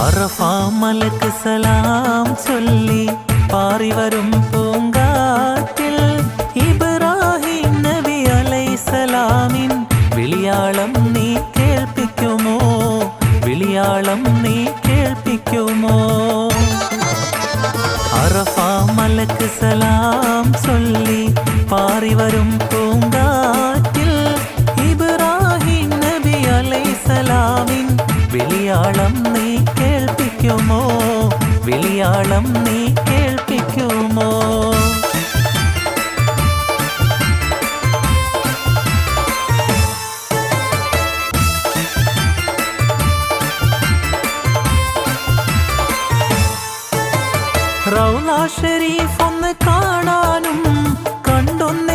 അറഫാ മലക്ക് സലാം ചൊല്ലി പാറി വരും പൂങ്കാറ്റിൽ ഇബ്രാഹിം നബി അലൈഹിസ്സലാമിൻ വിളിയാളം നീ കേൾപ്പിക്കുമോ? വിളിയാളം നീ കേൾപ്പിക്കുമോ? അറഫാ മലക്ക് സലാം ചൊല്ലി പാറി വരും പൂങ്കാറ്റിൽ ഇബ്രാഹിം നബി അലൈഹിസ്സലാമിൻ വിളിയാളം നീ കേൾപ്പിക്കുമോ? വിളിയാളം നീ കേൾപ്പിക്കുമോ? റൗള ഷരീഫ് ഒന്ന് കാണാനും കണ്ടൊന്ന്